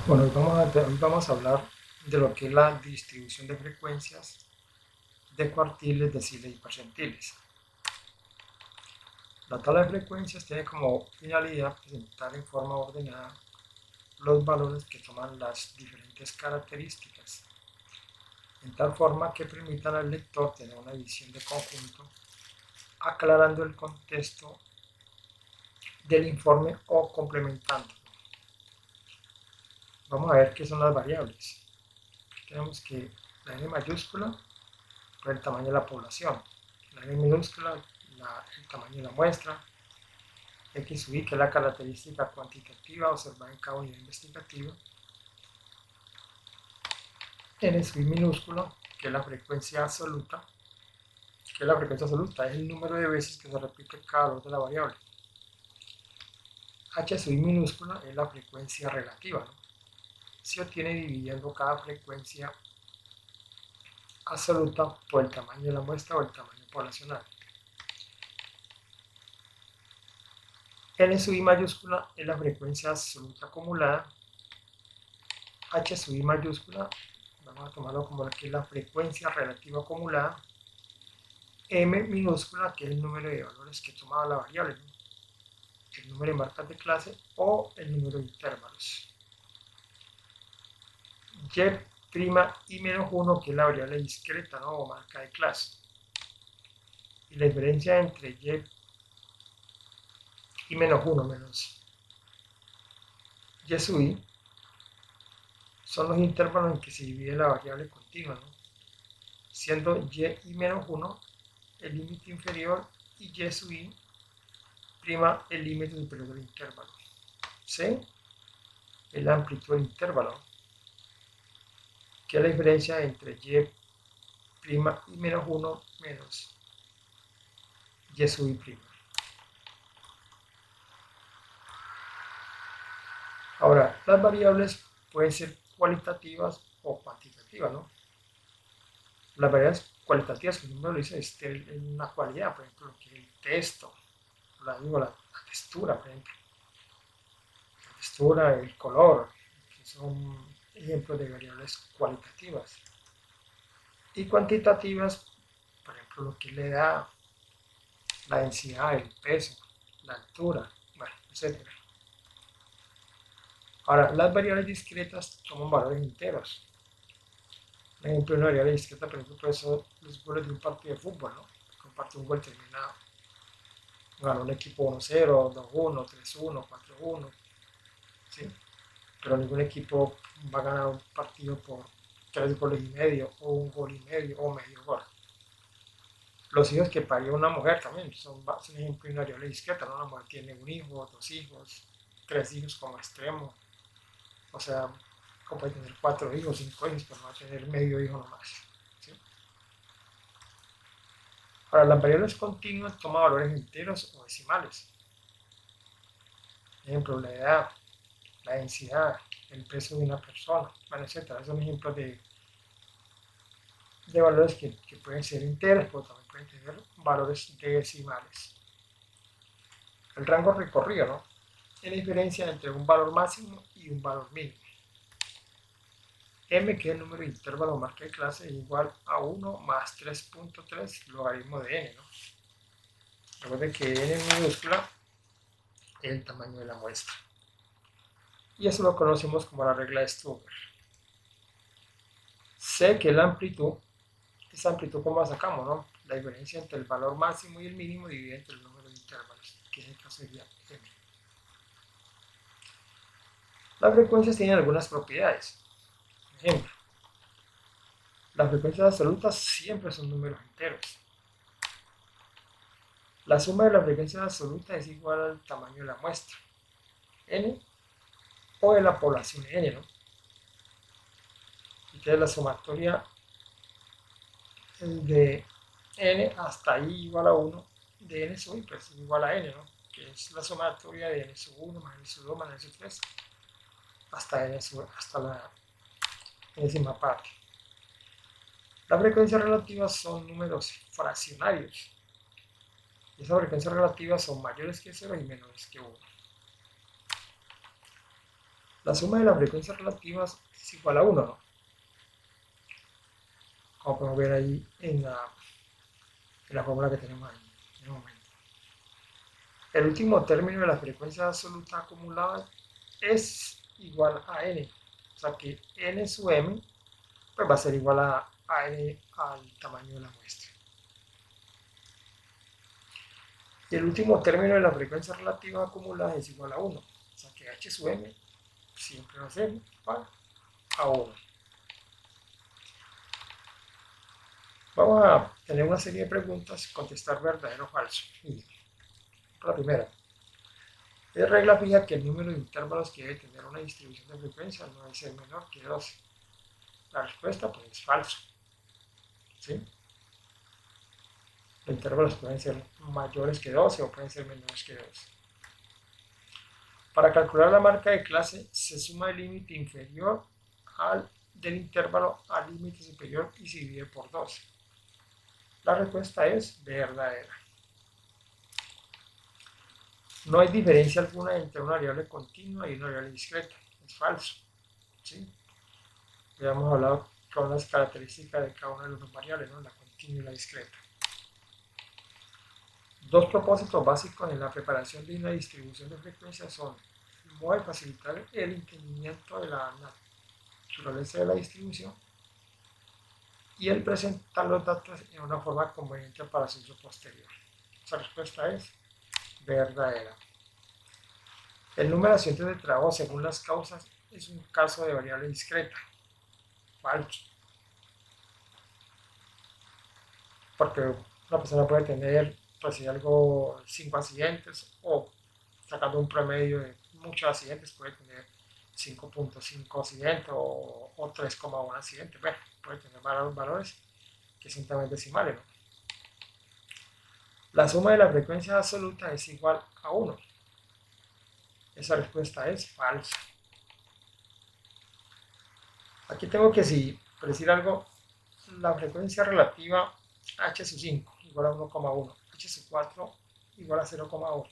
Bueno, hoy vamos a hablar de lo que es la distribución de frecuencias de cuartiles, deciles y percentiles. La tabla de frecuencias tiene como finalidad presentar en forma ordenada los valores que toman las diferentes características, en tal forma que permitan al lector tener una visión de conjunto, aclarando el contexto del informe o complementando. Vamos a ver qué son las variables. Aquí tenemos que la N mayúscula por el tamaño de la población, la N minúscula, el tamaño de la muestra, X sub I, que es la característica cuantitativa observada en cada unidad investigativa, N sub I minúscula, que es la frecuencia absoluta, es el número de veces que se repite cada valor de la variable. H sub I minúscula es la frecuencia relativa, ¿no? Se obtiene dividiendo cada frecuencia absoluta por el tamaño de la muestra o el tamaño poblacional. N sub I mayúscula es la frecuencia absoluta acumulada. H sub I mayúscula, vamos a tomarlo como que es la frecuencia relativa acumulada. M minúscula, que es el número de valores que toma la variable, ¿no? El número de marcas de clase o el número de intervalos. Y' y menos 1, que es la variable discreta, ¿no? O marca de clase. Y la diferencia entre y menos 1 menos y sub i son los intervalos en que se divide la variable continua, ¿no? Siendo y menos 1 el límite inferior y y sub i prima el límite superior del intervalo. C es la amplitud del intervalo, que es la diferencia entre y menos 1 menos y sub i prima. Ahora, las variables pueden ser cualitativas o cuantitativas, ¿no? Las variables cualitativas, que el nombre lo dice, es una cualidad, por ejemplo, que el texto, la textura, por ejemplo, la textura, el color, que son ejemplos de variables cualitativas. Y cuantitativas, por ejemplo, lo que le da la densidad, el peso, la altura, bueno, etc. Ahora, las variables discretas toman valores enteros. Por ejemplo, una variable discreta, por ejemplo, puede ser los goles de un partido de fútbol, ¿no? Comparte un gol terminado. Ganó un equipo 1-0, 2-1, 3-1, 4-1, ¿sí? Pero ningún equipo va a ganar un partido por 3 goles y medio, o un gol y medio, o medio gol. Los hijos que parió una mujer también son un ejemplo de una variable discreta, ¿no? Una mujer tiene un hijo, 2 hijos, 3 hijos como extremo, o sea, o puede tener 4 hijos, 5 hijos, pero no va a tener medio hijo nomás, ¿sí? Ahora, las variables continuas toman valores enteros o decimales. Por ejemplo, la edad, la densidad, el peso de una persona, bueno, etc. Son ejemplos de valores que pueden ser enteros, pero también pueden tener valores decimales. El rango recorrido, ¿no? Es la diferencia entre un valor máximo y un valor mínimo. M, que es el número de intervalo o marca de clase, es igual a 1 más 3.3 logaritmo de n, ¿no? Recuerden que n minúscula es el tamaño de la muestra. Y eso lo conocemos como la regla de Stubber. C, que es la amplitud, esa amplitud como la sacamos, ¿no? La diferencia entre el valor máximo y el mínimo dividida entre el número de intervalos, que en este caso sería m. Las frecuencias tienen algunas propiedades. Por ejemplo, las frecuencias absolutas siempre son números enteros. La suma de las frecuencias absolutas es igual al tamaño de la muestra, n, o de la población n, ¿no? Entonces la sumatoria de n hasta i igual a 1 de n sub i, pues es igual a n, ¿no? Que es la sumatoria de n sub 1 más n sub 2 más n sub 3 hasta la décima parte. Las frecuencias relativas son números fraccionarios. Y esas frecuencias relativas son mayores que 0 y menores que 1. La suma de las frecuencias relativas es igual a 1, ¿no? Como podemos ver ahí en la fórmula que tenemos ahí en el momento. El último término de la frecuencia absoluta acumulada es igual a n. O sea que n sub m pues va a ser igual a n al tamaño de la muestra. Y el último término de la frecuencia relativa acumulada es igual a 1. O sea que h sub m siempre va a ser igual a 1. Vamos a tener una serie de preguntas, contestar verdadero o falso. Y la primera, es regla fija que el número de intervalos que debe tener una distribución de frecuencia no debe ser menor que 12. La respuesta pues es falso. ¿Sí? Los intervalos pueden ser mayores que 12 o pueden ser menores que 12. Para calcular la marca de clase se suma el límite inferior del intervalo al límite superior y se divide por 12. La respuesta es verdadera. No hay diferencia alguna entre una variable continua y una variable discreta. Es falso. ¿Sí? Ya hemos hablado con las características de cada una de las dos variables, ¿no? La continua y la discreta. Dos propósitos básicos en la preparación de una distribución de frecuencias son uno, el facilitar el entendimiento de la naturaleza de la distribución y el presentar los datos en una forma conveniente para su uso posterior. Esa respuesta es verdadera. El número de accidentes de trabajo según las causas es un caso de variable discreta. Falso. Porque una persona puede tener, pues si algo, 5 accidentes o sacando un promedio de muchos accidentes puede tener 5.5 accidentes o 3,1 accidentes. Bueno, puede tener valores que son también decimales, ¿no? La suma de la frecuencia absoluta es igual a 1. Esa respuesta es falsa. Aquí tengo que decir algo. La frecuencia relativa h sub 5 igual a 1,1, h sub 4 igual a 0,8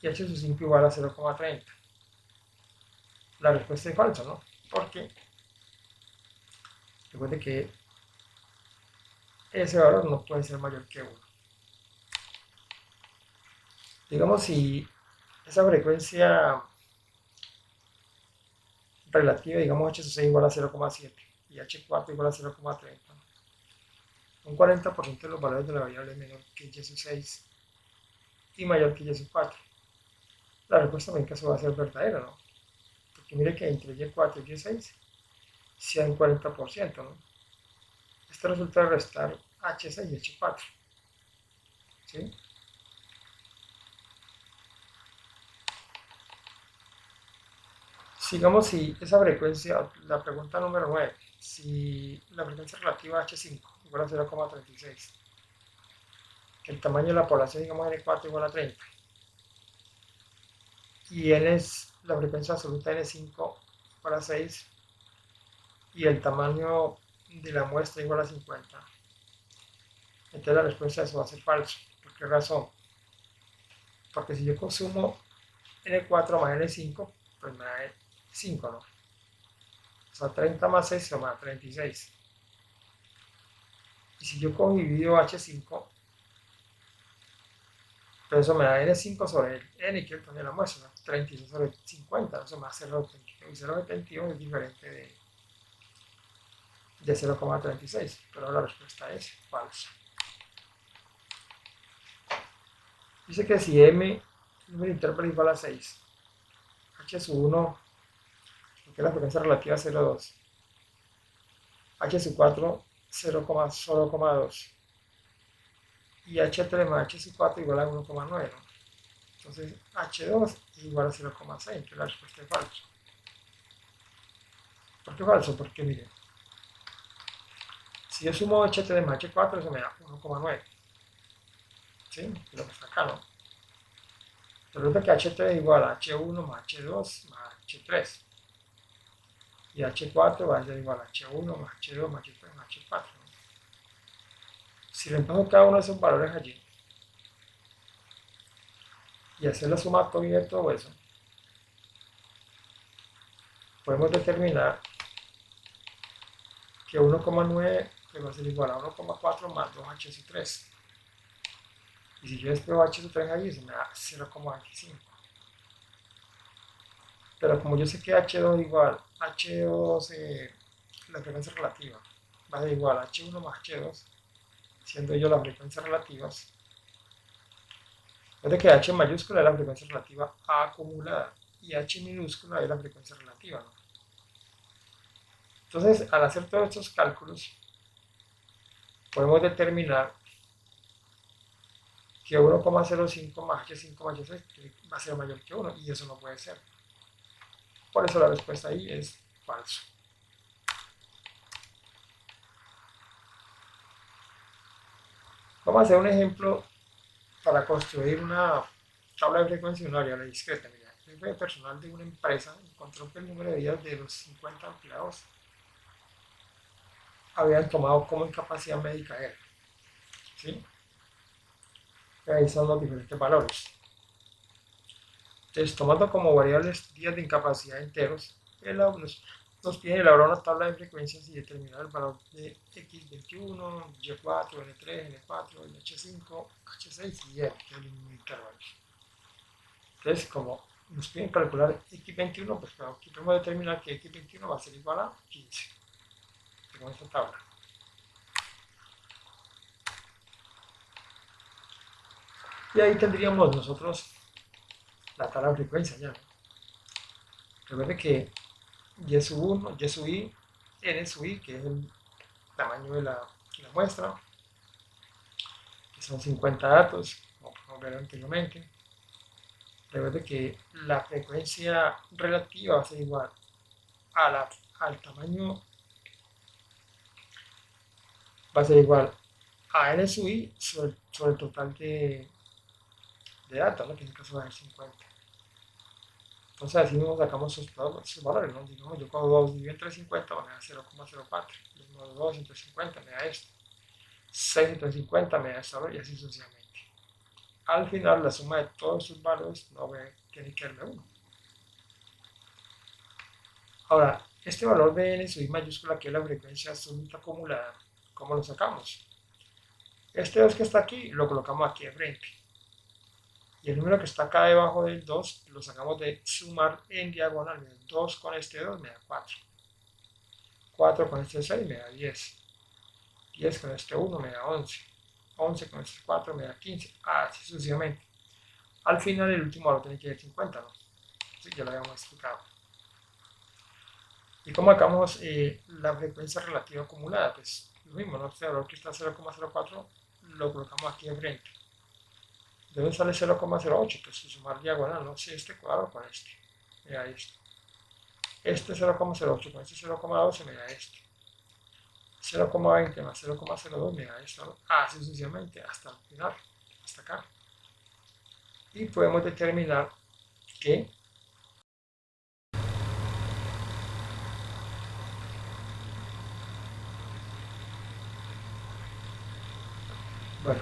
y h sub 5 igual a 0,30. La respuesta es falsa, ¿no? Porque recuerde que ese valor no puede ser mayor que 1. Digamos, si esa frecuencia relativa, digamos h sub 6 igual a 0,7 y h4 igual a 0,30, un 40% de los valores de la variable es menor que y sub 6 y mayor que y sub 4. La respuesta en caso va a ser verdadera, ¿no? Porque mire que entre y4 y y6 si hay un 40%, ¿no? Esto resulta de restar h6 y h4. ¿Sí? Sigamos si esa frecuencia, la pregunta número 9, si la frecuencia relativa a h5 igual a 0,36, que el tamaño de la población, digamos, n4 igual a 30, y n es la frecuencia absoluta n5 igual a 6, y el tamaño de la muestra igual a 50. Entonces la respuesta a eso va a ser falso. ¿Por qué razón? Porque si yo consumo n4 más n5, pues me da 5, ¿no? O sea, 30 más 6 se me da 36. Y si yo cojo y divido h5, entonces eso me da n5 sobre el n que obtener la muestra, ¿no? 36 sobre 50, eso me da 0,72. Y 0,72 es diferente de 0,36, pero la respuesta es falsa. Dice que si m, número de intervalos igual a 6, h sub 1, que es la frecuencia relativa a 0,2, h sub 4, 0,2, y h3 más h sub 4 igual a 1,9, ¿no? Entonces h2 es igual a 0,6, que la respuesta es falsa. ¿Por qué falso? Porque miren, si yo sumo h3 más h4, eso me da 1,9. ¿Sí? Lo que está acá, ¿no? Resulta que h3 es igual a h1 más h2 más h3. Y h4 va a ser igual a h1 más h2 más h3 más h4, ¿no? Si reemplazo cada uno de esos valores allí y hacer la sumatoria de todo eso, podemos determinar que 1,9 va a ser igual a 1,4 más 2H3. Y si yo despego H3 ahí, se me da 0,25. Pero como yo sé que H2 igual, H2, la frecuencia relativa, va a ser igual a H1 más H2, siendo yo las frecuencias relativas, es de que H mayúscula es la frecuencia relativa A acumulada y H minúscula es la frecuencia relativa, ¿no? Entonces, al hacer todos estos cálculos, podemos determinar que 1,05 más H5 más H6 va a ser mayor que 1 y eso no puede ser. Por eso la respuesta ahí es falso. Vamos a hacer un ejemplo para construir una tabla de frecuencia y una variable discreta. Mira, el jefe de personal de una empresa encontró que el número de días de los 50 empleados habían tomado como incapacidad médica él. ¿Sí? Ahí son los diferentes valores. Entonces, tomando como variables días de incapacidad enteros, nos pide elaborar una tabla de frecuencias y determinar el valor de X21, Y4, N3, N4, H5, H6 y Y, que es el intervalo. Entonces, como nos piden calcular X21, pues claro, aquí podemos determinar que X21 va a ser igual a 15, según esta tabla. Y ahí tendríamos nosotros la tabla de frecuencia ya. Recuerde que Y sub 1, Y sub I, N sub I, que es el tamaño de la muestra, que son 50 datos, como podemos ver anteriormente. Recuerde que la frecuencia relativa va a ser igual al tamaño, va a ser igual a N sub I sobre el total de datos, ¿no? Que en este caso va a ser 50. Entonces así mismo sacamos sus valores, ¿no? Digamos, yo cuando 2 divido entre 50 me da 0,04, 2 entre 50 me da esto, 6 entre 50 me da esto y así sucesivamente. Al final la suma de todos sus valores no tiene que darme 1. Ahora, este valor de n sub i mayúscula, que es la frecuencia absoluta acumulada, ¿cómo lo sacamos? Este 2 que está aquí lo colocamos aquí de frente. Y el número que está acá debajo del 2 lo sacamos de sumar en diagonal. 2 con este 2 me da 4. 4 con este 6 me da 10. 10 con este 1 me da 11. 11 con este 4 me da 15. Así sucesivamente. Al final el último valor tiene que ser 50, ¿no? Sí, ya lo habíamos explicado. ¿Y cómo sacamos la frecuencia relativa acumulada? Pues lo mismo, ¿no? Este valor que está 0,04 lo colocamos aquí de frente. ¿De dónde sale 0,08? Pues sumar diagonal, ¿no? Si este cuadro con este. Me da esto. Este 0,08 con este 0,12 me da esto. 0,20 más 0,02 me da esto, ¿no? Así sucesivamente hasta el final, hasta acá. Y podemos determinar que bueno,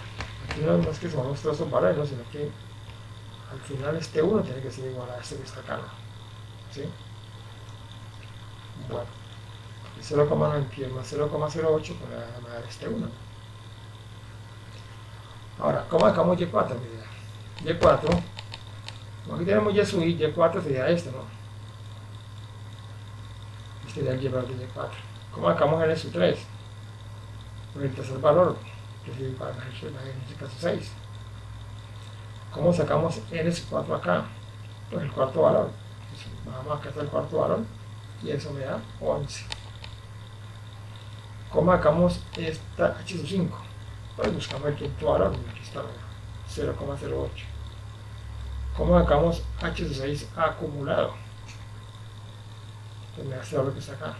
aquí no es que sumamos todos esos valores, ¿no? Sino que al final este 1 tiene que ser igual a este que está acá, ¿no? ¿Sí? Bueno, 0,91 más 0,08 pues me da este 1. Ahora, ¿cómo sacamos Y4? Mira, Y4, como aquí tenemos Y sub I, Y4 sería este, ¿no? Este sería el Y de Y4. ¿Cómo sacamos N sub 3? Pues el tercer valor, que es igual en este caso 6. ¿Cómo sacamos N sub 4 acá? Pues el cuarto valor. Pues vamos acá está el cuarto valor y eso me da 11. ¿Cómo sacamos esta H sub 5? Pues buscamos el quinto valor, aquí está 0,08. ¿Cómo sacamos H sub 6 acumulado? Pues me da este valor que está acá.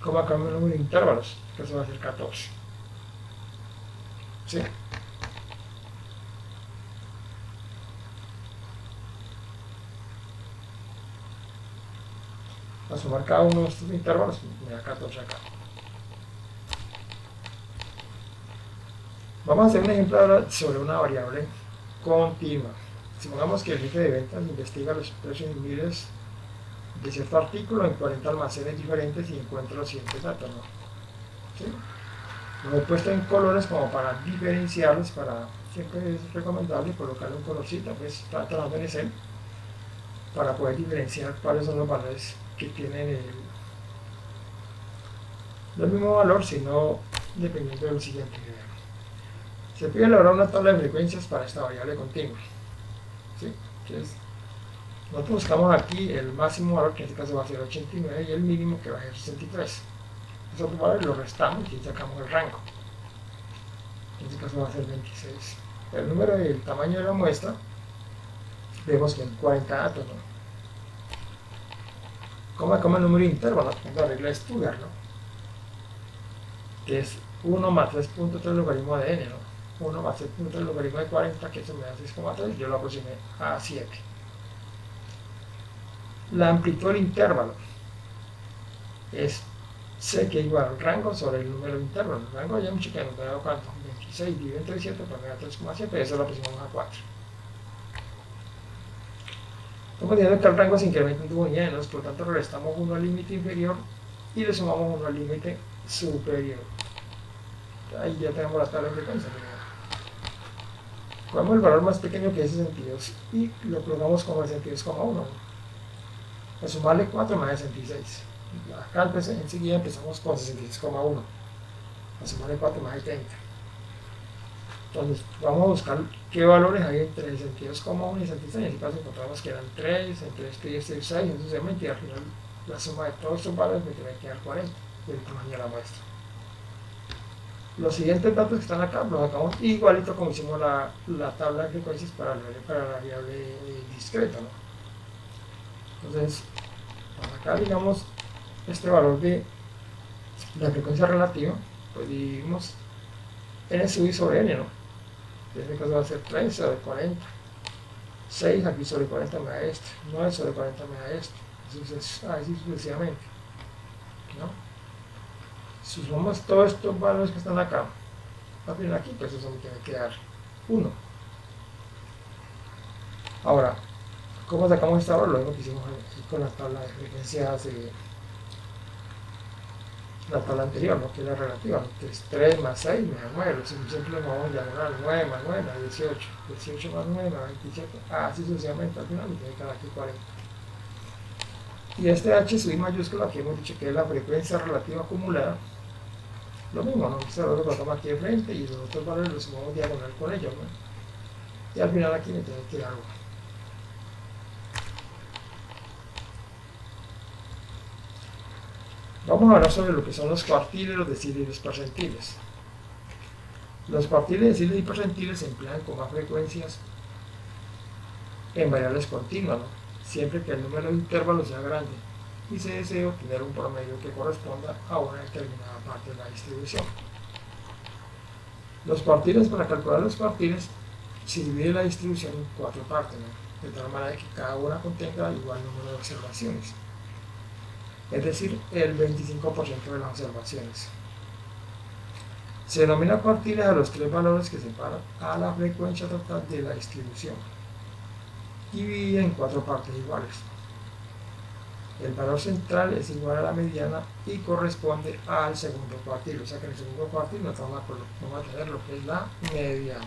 ¿Cómo sacamos el número de intervalos? Que eso va a ser 14. ¿Sí? A sumar cada uno de estos intervalos me da 14 acá. Vamos a hacer un ejemplo ahora sobre una variable continua. Supongamos que el jefe de ventas investiga los precios y miles de cierto artículo en 40 almacenes diferentes y encuentro los siguientes datos, ¿no? ¿Sí? Los he puesto en colores como para diferenciarlos, siempre es recomendable colocarle un colorcito, pues tratan de ser para poder diferenciar cuáles son los valores que tienen el mismo valor, sino dependiendo del siguiente nivel. Se pide elaborar una tabla de frecuencias para esta variable continua. ¿Sí? Entonces, nosotros buscamos aquí el máximo valor, que en este caso va a ser 89, y el mínimo, que va a ser 63. Esos otros valores los restamos y sacamos el rango. En este caso va a ser 26. El número y el tamaño de la muestra, vemos que en 40 datos, ¿no? Como el número de intervalo, la regla de Stuart, ¿no? Que es 1 más 3.3 logaritmo de n, ¿no? 1 más 3.3 logaritmo de 40, que eso me da 6,3, yo lo aproximé a 7. La amplitud del intervalo es C, que igual al rango sobre el número de intervalo. El rango ya mucho que nos da cuánto, 26 dividido entre 7, pues me da 3,7, eso lo aproximamos a 4. Estamos diciendo que el rango se incrementa en 2 unidades, por lo tanto restamos 1 al límite inferior y le sumamos 1 al límite superior. Ahí ya tenemos la tabla de frecuencia. Cogemos el valor más pequeño, que es 62, y lo colocamos como 62,1. A sumarle 4 más 66. Acá enseguida empezamos con 66,1. A sumarle 4 más 70. Entonces vamos a buscar qué valores hay entre 62,1 y 66. En este caso encontramos que eran 3, entre este y este 6, entonces y al final la suma de todos estos valores me tiene que dar 40 del tamaño de la muestra. Los siguientes datos que están acá los sacamos igualito como hicimos la tabla de frecuencias para la variable discreta, ¿no? Entonces, acá digamos este valor de la frecuencia relativa, pues dividimos n sub i sobre n, ¿no? En este caso va a ser 3 sobre 40, 6 aquí sobre 40 me da esto, 9 sobre 40 me da esto, así sucesivamente, ¿no? Si sumamos todos estos valores que están acá, al final aquí, pues eso me tiene que dar 1. Ahora, ¿cómo sacamos este valor? Lo mismo que hicimos con la tabla de frecuencias, la tabla anterior, ¿no? Que es la relativa, ¿no? Entonces 3 más 6 me da 9, siempre lo vamos a diagonal, 9 más 9 me da 18, 18 más 9 me da 27, así sucesivamente, al final me tiene que dar aquí 40. Y este h sub i mayúscula, que hemos dicho que es la frecuencia relativa acumulada, lo mismo, ¿no? Este valor lo colocamos aquí de frente y los otros valores los sumamos diagonal con ellos, ¿no? Y al final aquí me tiene que dar 1. Vamos a hablar sobre lo que son los cuartiles, los deciles y los percentiles. Los cuartiles, deciles y percentiles se emplean con más frecuencias en variables continuas, ¿no? Siempre que el número de intervalos sea grande y se desea obtener un promedio que corresponda a una determinada parte de la distribución. Los cuartiles, para calcular los cuartiles, se divide la distribución en 4 partes, ¿no? De tal manera que cada una contenga igual número de observaciones, es decir, el 25% de las observaciones. Se denomina cuartiles a los 3 valores que separan a la frecuencia total de la distribución, dividida en 4 partes iguales. El valor central es igual a la mediana y corresponde al segundo cuartil, o sea que en el segundo cuartil nos vamos a tener lo que es la mediana.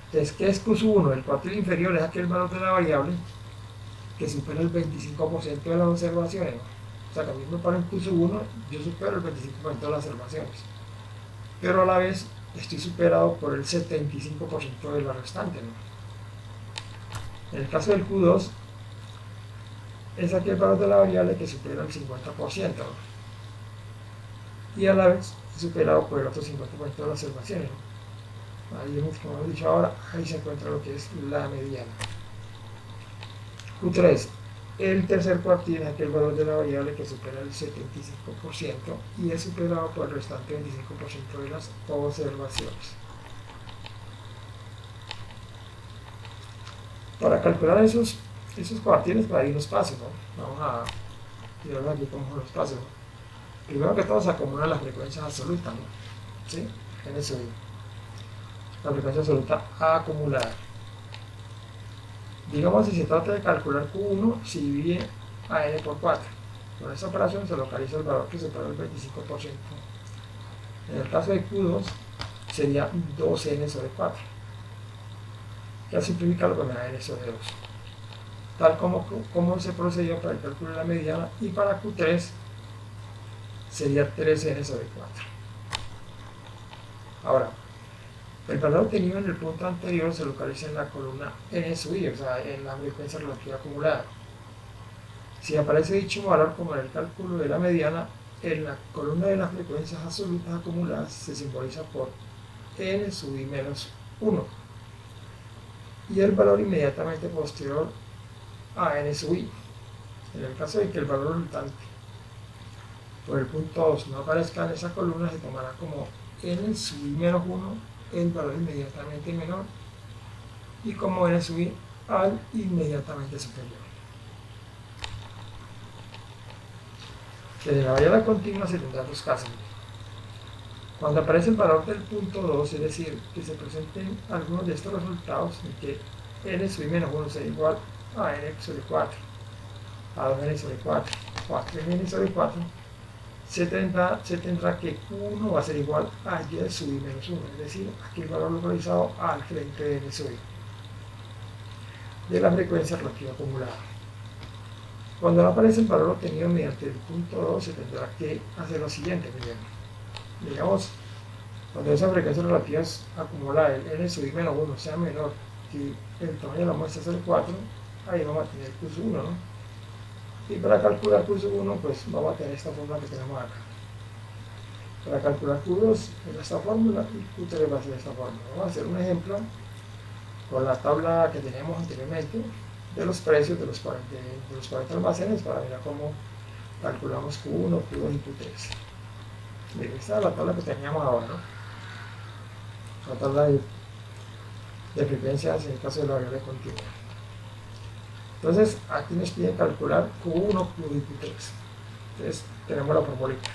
Entonces, ¿qué es Q1? El cuartil inferior es aquel valor de la variable que supera el 25% de las observaciones, ¿no? O sea que a mí me paro en Q1, yo supero el 25% de las observaciones, pero a la vez estoy superado por el 75% de la restante, ¿no? En el caso del Q2, es aquel valor de la variable que supera el 50%, ¿no? Y a la vez superado por el otro 50% de las observaciones, ¿no? Ahí, como hemos dicho ahora, ahí se encuentra lo que es la mediana. Q3, el tercer cuartil es aquel valor de la variable que supera el 75% y es superado por el restante 25% de las observaciones. Para calcular esos cuartiles, pues hay unos pasos, ¿no? Vamos a tirarlos aquí como los pasos, ¿no? Primero que todo se acumulan las frecuencias absolutas, ¿no? ¿Sí? En eso, la frecuencia absoluta acumulada. Digamos, si se trata de calcular Q1, se divide a n por 4. Con esta operación se localiza el valor que supera el 25%. En el caso de Q2, sería 2n sobre 4. Y al simplificarlo, pues me da n sobre 2. Tal como se procedió para el cálculo de la mediana, y para Q3 sería 3n sobre 4. Ahora, el valor obtenido en el punto anterior se localiza en la columna n sub i, o sea, en la frecuencia relativa acumulada. Si aparece dicho valor como en el cálculo de la mediana, en la columna de las frecuencias absolutas acumuladas se simboliza por n sub i menos 1, y el valor inmediatamente posterior a n sub i. En el caso de que el valor resultante por el punto 2 no aparezca en esa columna, se tomará como n sub i menos 1 el valor inmediatamente menor, y como n sub i al inmediatamente superior. Desde la variable continua se tendrán dos casos. Cuando aparece el valor del punto 2, es decir, que se presenten algunos de estos resultados en que n sub i menos 1 será igual a n sobre 4, a 2n sobre 4, o a 3n sobre 4, se tendrá que Q1 va a ser igual a y sub i menos 1, es decir, aquí el valor localizado al frente de n sub i, de la frecuencia relativa acumulada. Cuando no aparece el valor obtenido mediante el punto 2, se tendrá que hacer lo siguiente, digamos, cuando esa frecuencia relativa acumulada, el n sub i menos 1, sea menor que el tamaño de la muestra es el 4, ahí vamos a tener Q sub 1, ¿no? Y para calcular Q sub 1, pues vamos a tener esta fórmula que tenemos acá. Para calcular Q2 es esta fórmula, y Q3 va a ser esta fórmula. Vamos a hacer un ejemplo con la tabla que teníamos anteriormente de los precios de los 40 almacenes, para ver cómo calculamos Q1, Q2 y Q3. Bien, esta es la tabla que teníamos ahora, ¿no? La tabla de frecuencias en el caso de la variable continua. Entonces, aquí nos piden calcular Q1, Q2 y Q3. Entonces, tenemos la formulita.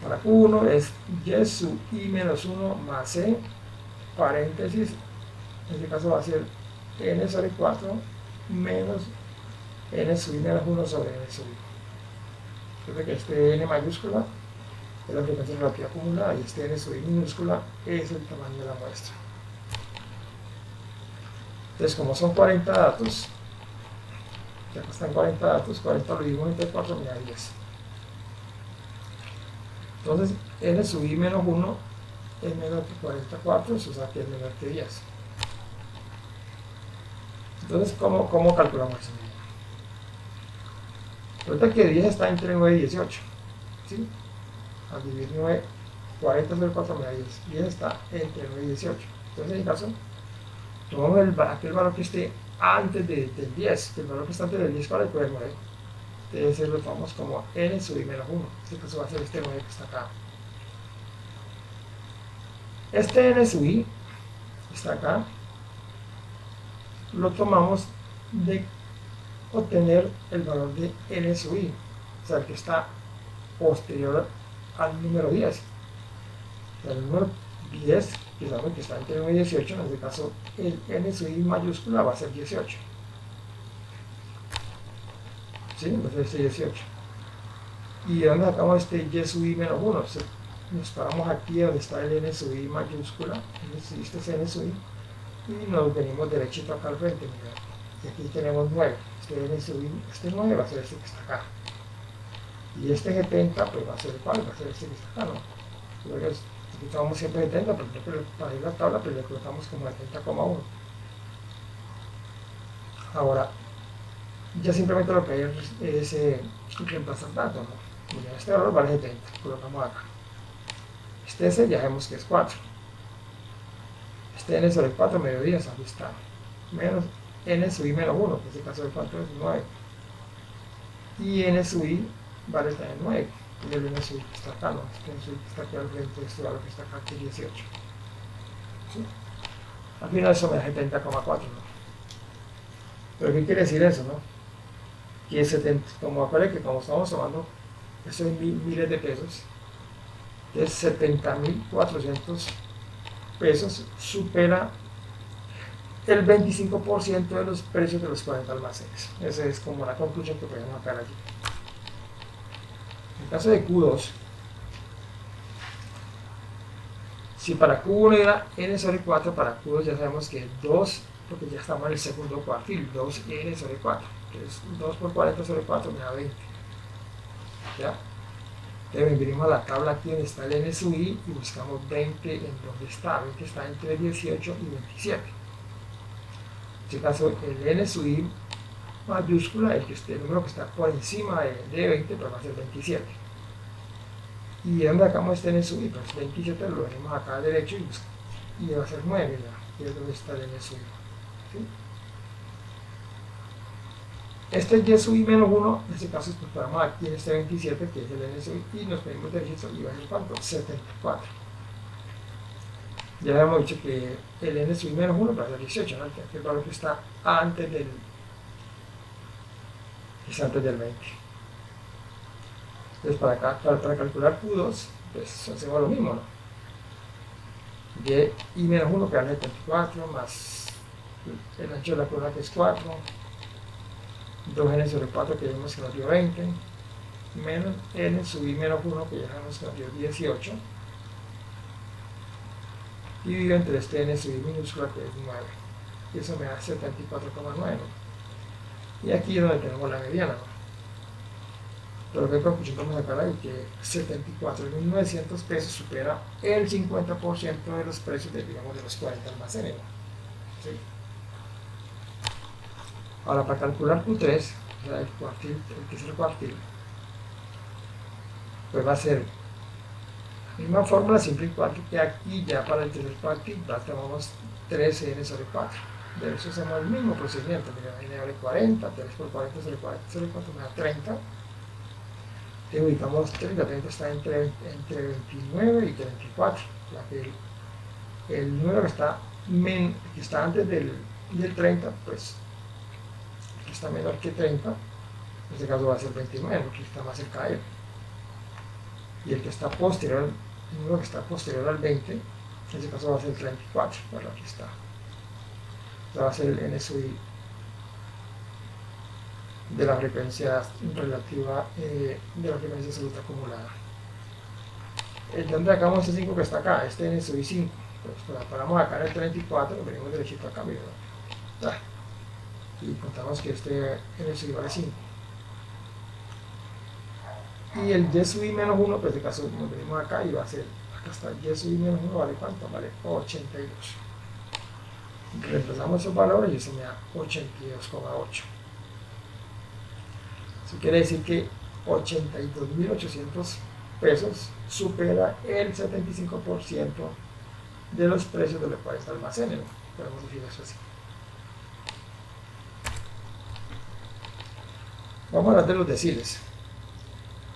Para Q1 es y sub i menos 1 más c, paréntesis, en este caso va a ser n sobre 4 menos n sub i menos 1 sobre n sub i. Entonces, que este n mayúscula es la frecuencia relativa acumulada, y este n sub i minúscula es el tamaño de la muestra. Entonces, como son 40 datos, ya que están 40 datos, 40 lo dividimos entre 4, me da 10. Entonces, n sub i menos 1 es menor que 44, o sea que es menor que 10. Entonces, ¿cómo calculamos eso? Ahorita que 10 está entre 9 y 18, ¿sí? Al dividir 9, 40 sobre 4 me da 10. 10 está entre 9 y 18. Entonces, en este caso, tomamos aquel valor que esté antes del 10. El valor que está antes del 10, ¿cuál es? Pues el 9. Entonces, lo tomamos como n sub i menos 1. En este caso va a ser este 9 que está acá. Este n sub i está acá, lo tomamos de obtener el valor de n sub i, o sea, el que está posterior al número 10. El número 10, que sabemos que está entre 9 y 18, en este caso el n sub i mayúscula va a ser 18. ¿Sí? Entonces este 18. ¿Y de dónde sacamos este y sub i menos 1? Nos paramos aquí donde está el n sub i mayúscula, este es n sub i, y nos venimos derechito acá al frente, mira, y aquí tenemos 9, este 9 va a ser este que está acá, y este 70 pues va a ser ¿cuál? Va a ser este que está acá, ¿no? Luego aquí tomamos siempre 70, pero para ir a la tabla pues le colocamos como 70,1. Ahora, ya simplemente lo que hay es reemplazar datos, ¿no? Mira, este valor vale 70, colocamos acá. Este S ya vemos que es 4. Este n sobre 4 medio 10, aquí está. Menos n sub i menos 1, que en este caso de 4 es 9. Y n sub i vale también 9. Y el n sub i que está acá, ¿no? Este n sub i que está aquí al frente de este valor que está acá, que es 18. ¿Sí? Al final eso me da 70,4, ¿no? Pero ¿qué quiere decir eso, no? Que 70, como acuérdense que como estamos tomando esos miles de pesos, de 70.400 pesos supera el 25% de los precios de los 40 almacenes. Esa es como la conclusión que podemos sacar allí. En el caso de Q2, si para Q1 era n sobre 4, para Q2 ya sabemos que es 2, porque ya estamos en el segundo cuartil, 2n sobre 4, que es 2 por 40 sobre 4 me da 20. ¿Ya? Entonces venimos a la tabla aquí donde está el n sub i y buscamos 20 en donde está. 20 está entre 18 y 27. En este caso el n sub i mayúscula, el número que está por encima de 20, pues va a ser 27. ¿Y de dónde sacamos este n sub i? Pues 27 lo venimos acá a derecho y va a ser 9 ya, que es donde está el n sub i. ¿Sí? Este y sub i menos 1, en este caso pues ponemos aquí en este 27 que es el n sub i y nos pedimos derecho y va a ser ¿cuánto? 74. Ya habíamos dicho que el n sub i menos 1 va a ser 18, ¿no? Que es el valor que está antes del 20. Entonces para calcular Q2 pues hacemos lo mismo, ¿no? Y menos 1 que da 74 más el ancho de la curva que es 4, 2n sobre 4 que ya vimos que nos dio 20, menos n sub i menos 1 que ya sabemos que nos dio 18, dividido entre este n sub i minúscula que es 9, y eso me da 74,9, ¿no? Y aquí es donde tenemos la mediana, ¿no? Pero que conclusión vamos a sacar ahí que 74.900 pesos supera el 50% de los precios de, digamos, de los 40 almacenes, ¿no? ¿Sí? Ahora para calcular Q3, o sea, el tercer cuartil, pues va a ser la misma fórmula, siempre y cuando que aquí ya para el tercer cuartil ya tenemos 13n sobre 4. De eso hacemos el mismo procedimiento, mira, n vale 40, 3 por 40 sobre 40 sobre 4 me da 30. Y ubicamos 30 está entre 29 y 34, ya que el número que está antes del 30, pues que está menor que 30, en este caso va a ser 29, porque está más cerca de él. Y el que está posterior, el número que está posterior al 20, en este caso va a ser 34, bueno, aquí está. O sea, va a ser el n sub i de la frecuencia relativa de la frecuencia absoluta acumulada. ¿De dónde sacamos este 5 que está acá? Este n sub i 5. Pues la paramos acá en el 34, venimos derechito acá, mira. Y contamos que este n sub i vale 5. Y el y sub i menos 1, pues en este caso nos venimos acá y va a ser, acá está, y sub i menos 1 vale ¿cuánto? Vale 82. Reemplazamos esos valores y eso me da 82,8. Eso quiere decir que 82.800 pesos supera el 75% de los precios de los cuales almacenes, ¿no? Podemos decir eso así. Vamos a hablar de los deciles.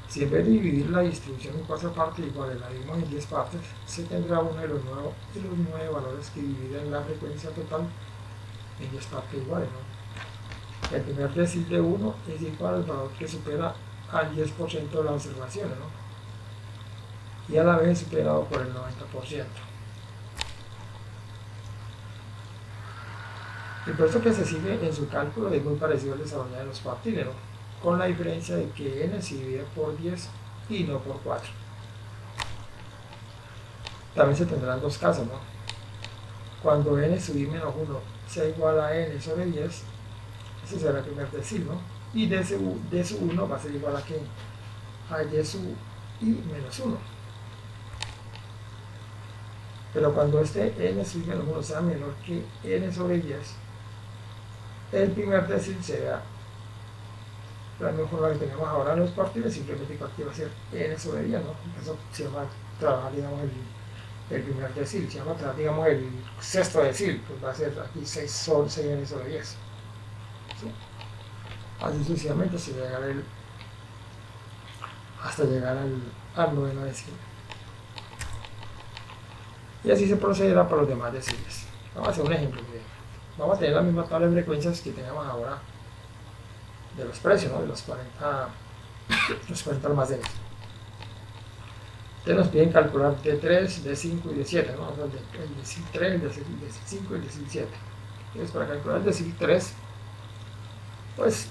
Si en vez de dividir la distribución en 4 partes iguales la dividimos en 10 partes, se tendrá uno de los 9 valores que dividen la frecuencia total en 10 partes iguales, ¿no? El primer decil de 1 es igual al valor que supera al 10% de las observaciones, ¿no? Y a la vez superado por el 90%. El proceso que se sigue en su cálculo es muy parecido al desarrollado en los cuartiles, ¿no? Con la diferencia de que n se divide por 10 y no por 4. También se tendrán dos casos, ¿no? Cuando n sub i menos 1 sea igual a n sobre 10, ese será el primer decil, ¿no? Y d sub 1 va a ser igual a ¿qué? A y sub i menos 1. Pero cuando este n sub i menos 1 sea menor que n sobre 10, el primer decil será la misma forma que tenemos ahora en los cuartiles, simplemente que aquí va a ser n sobre 10, ¿no? Eso se llama trabajar, digamos, el primer decil, se llama trabajar, digamos, el sexto decil, pues va a ser aquí 6 n sobre 10. ¿Sí? Así sucesivamente hasta llegar al noveno decil. Y así se procederá para los demás deciles. Vamos a hacer un ejemplo. Vamos a tener la misma tabla de frecuencias que tenemos ahora de los precios, ¿no? De los 40 almacenes. Entonces nos piden calcular D3, D5 y D7, ¿no? El decil 3, el decil 5 y el decil 7. Entonces, para calcular el decil 3, pues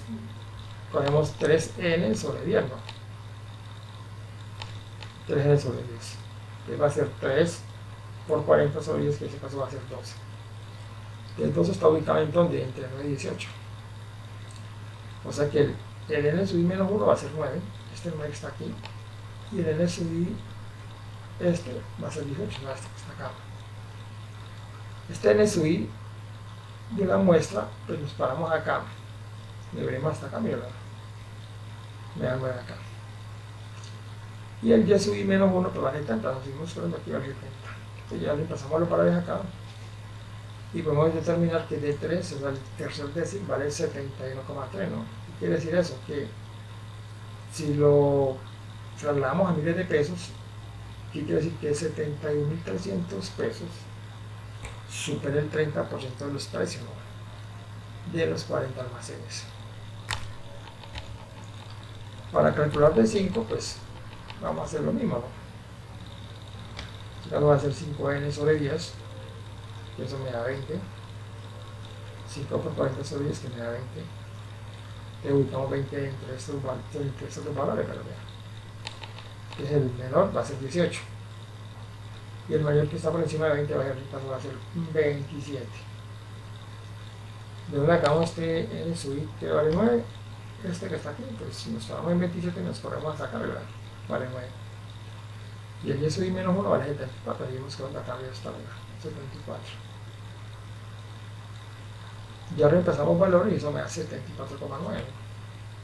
ponemos 3n sobre 10, ¿no? 3n sobre 10. Que va a ser 3 por 40 sobre 10, que en este caso va a ser 12. El 12 está ubicado en donde, entre 9 y 18. O sea que el n sub i menos 1 va a ser 9. Este 9 que está aquí. Y el n sub i, este va a ser 18, no este que está acá. Este n sub i de la muestra, pues nos paramos acá. Le veremos hasta acá, mira. Me da 9 acá. Y el y sub i menos 1 pues vale 70, nos seguimos corriendo aquí vale 70. Entonces ya le pasamos a los pares acá y podemos determinar que de 3, o sea, el tercer décimo vale 71,3, ¿no? ¿Qué quiere decir eso? Que si lo trasladamos a miles de pesos, ¿qué quiere decir? Que 71.300 pesos supera el 30% de los precios, ¿no? De los 40 almacenes. Para calcular de 5, pues vamos a hacer lo mismo, ¿no? Ya lo va a hacer 5n sobre 10, que eso me da 20. 5 por 40 sobre 10, que me da 20. Le ubicamos 20 entre estos dos valores, pero vean. Que es el menor, va a ser 18. Y el mayor que está por encima de 20 va a ser 27. De donde sacamos este n sub i que vale 9, este que está aquí, pues si nos quedamos en 27 nos corremos hasta acá, ¿verdad? Vale 9. Y el y sub i menos 1 vale 74, y hemos quedado acá arriba hasta 74. Ya reemplazamos valores y eso me da 74,9.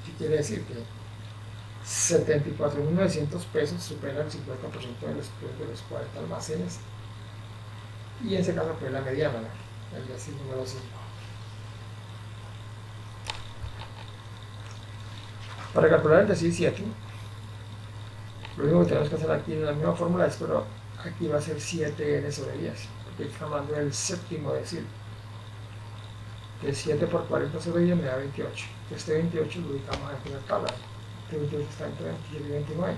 ¿Qué quiere decir? Que 74.900 pesos supera el 50% de los 40 almacenes. Y en ese caso fue la mediana, ¿no? El decil número 5. Para calcular el decil 7, lo único que tenemos que hacer aquí en la misma fórmula es, pero aquí va a ser 7n sobre 10, porque estamos hablando del séptimo decil. Que 7 por 40 sobre 10 me da 28. Este 28 lo ubicamos en la primera tabla. Este 28 está entre 27 y 29.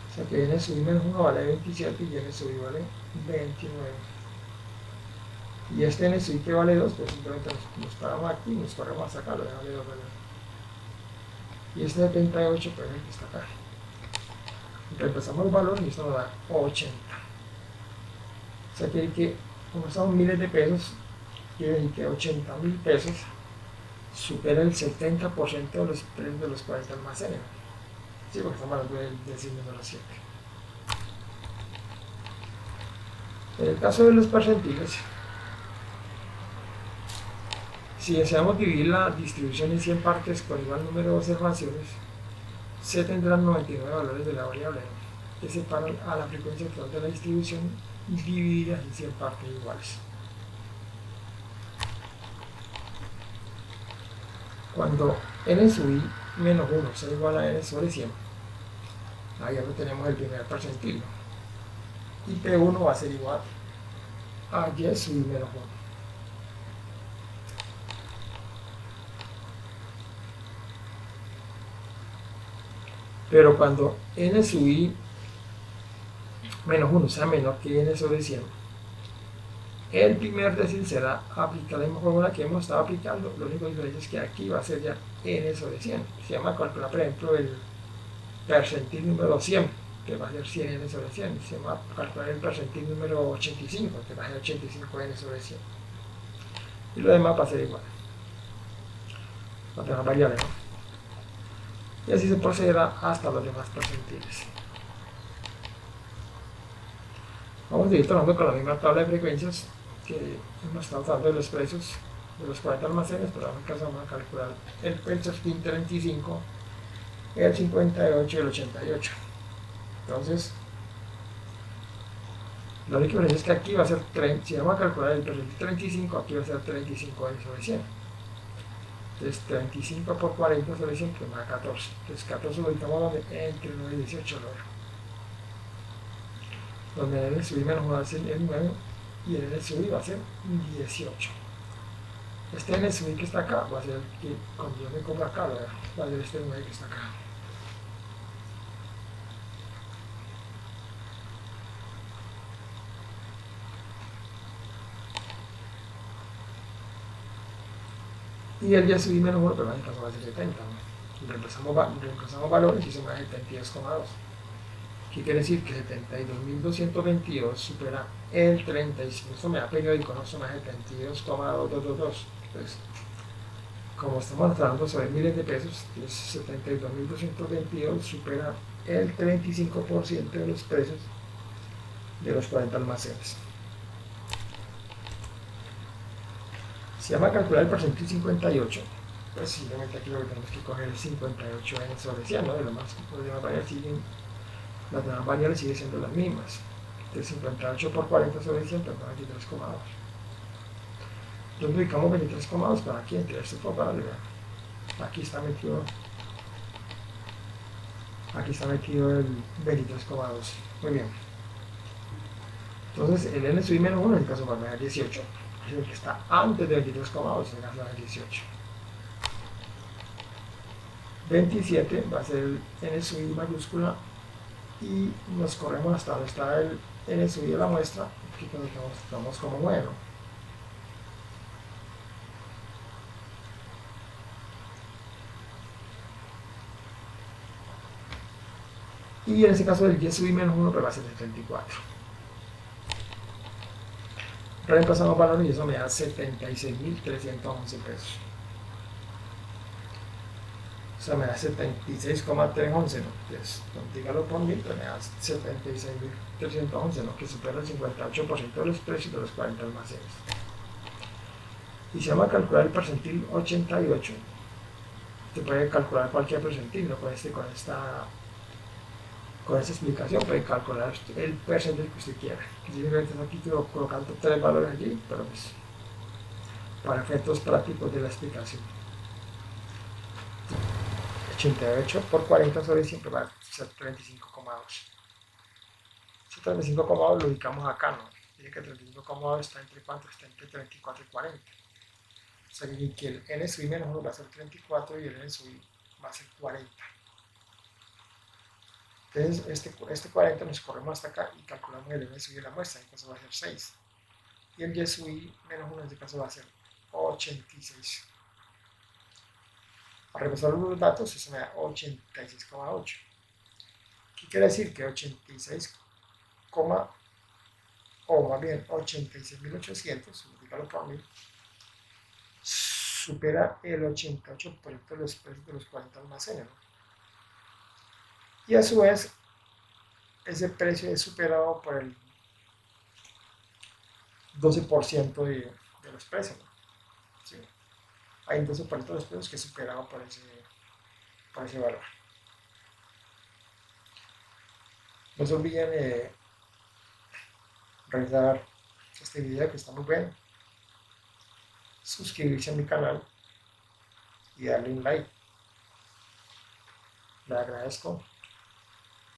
O sea que n sub i menos 1 vale 27 y n sub i vale 29. Y este n sub i que vale 2, pues simplemente nos paramos aquí y nos corremos hasta acá, lo de vale 2, ¿verdad? Y este 78, pues el que está acá. Reemplazamos el valor y esto nos da 80. O sea que como son miles de pesos, quiere decir que 80.000 pesos supera el 70% de los precios de los 40 almacenes. Sí, porque estamos hablando del decil número 7. En el caso de los percentiles, si deseamos dividir la distribución en 100 partes con igual número de observaciones, se tendrán 99 valores de la variable que separan a la frecuencia total de la distribución dividida en 100 partes iguales. Cuando n sub i menos 1 sea igual a n sobre 100, ahí ya no tenemos el primer percentil, y P1 va a ser igual a y sub i menos 1. Pero cuando n sub i menos 1 sea menor que n sobre 100, el primer decil será aplicar la misma fórmula que hemos estado aplicando. Lo único diferente es que aquí va a ser ya n sobre 100. Se llama calcular, por ejemplo, el percentil número 100, que va a ser 100n sobre 100. Se llama calcular el percentil número 85, que va a ser 85n sobre 100. Y lo demás va a ser igual. Las demás variables, ¿no? Y así se procederá hasta los demás percentiles. Vamos a seguir trabajando con la misma tabla de frecuencias que hemos estado dando de los precios de los 40 almacenes, pero en este caso vamos a calcular el percentil 35, el 58 y el 88. Entonces, la única diferencia es que aquí va a ser 30, si vamos a calcular el percentil 35, aquí va a ser 35n sobre 100. Entonces 35 por 40 sobre 100 que me da 14. Entonces 14 lo ubicamos entre 9 y 18 donde el n sub i menos 1 va a ser el 9 y el n sub i va a ser 18. Este n sub i que está acá va a ser el que cuando yo me compro acá, va a ser este 9 que está acá. Y el YSUI menos 1, pero en este caso va a ser 70, ¿no? Reemplazamos valores y se me da 72,2. ¿Qué quiere decir? Que 72.222 supera el 35. Esto me da periódico, no, esto me da 72,222. Entonces, como estamos tratando sobre miles de pesos, 72.222 supera el 35% de los precios de los 40 almacenes. Si vamos a calcular el porcentaje 58, pues simplemente aquí lo que tenemos que coger el 58 n sobre 100, ¿no? De las demás variables siguen siendo las mismas. Entonces 58 por 40 sobre 100, perdón, 23,2. Entonces ubicamos 23,2 para aquí, entre este por variable. Aquí está metido el 23,2. Muy bien. Entonces el n sub menos 1 en el caso va a dar 18. Es el que está antes de 23,2, en el caso va a dar 18. 27 va a ser el n sub i mayúscula y nos corremos hasta donde está el n sub i de la muestra, aquí tomamos como 9. Y en este caso el y sub i menos 1 pues va a ser 74. Reemplazamos valores y eso me da 76.311 pesos. O sea, me da 76,311, ¿no? Entonces, dígalo por 1000, pues me da 76.311, ¿no? Que supera el 58% de los precios de los 40 almacenes. Y si vamos a calcular el percentil 88, se puede calcular cualquier percentil, ¿no? Con esta explicación puede calcular el percentil que usted quiera. Simplemente aquí estoy colocando 3 valores allí, pero pues para efectos prácticos de la explicación. 88 por 40 sobre 100 va a ser 35,2. Ese 35,2 lo ubicamos acá, ¿no? Dice que 35,2 está entre cuánto? Está entre 34 y 40. O sea que el n sub i menos 1 va a ser 34 y el n sub i va a ser 40. Entonces este 40 nos corremos hasta acá y calculamos el n sub i de la muestra, en este caso va a ser 6. Y el y sub i menos 1 en este caso va a ser 86. Para repasar los datos, eso me da 86,8. ¿Qué quiere decir? Que 86, o más bien 86.800, multiplicarlo por 1000, supera el 88% de los precios de los 40 almacenes, ¿no? Y a su vez, ese precio es superado por el 12% de los precios, ¿no? ¿Sí? Hay un 12% de los precios que es superado por ese valor. No se olviden revisar este video que está muy bueno, suscribirse a mi canal y darle un like. Le agradezco.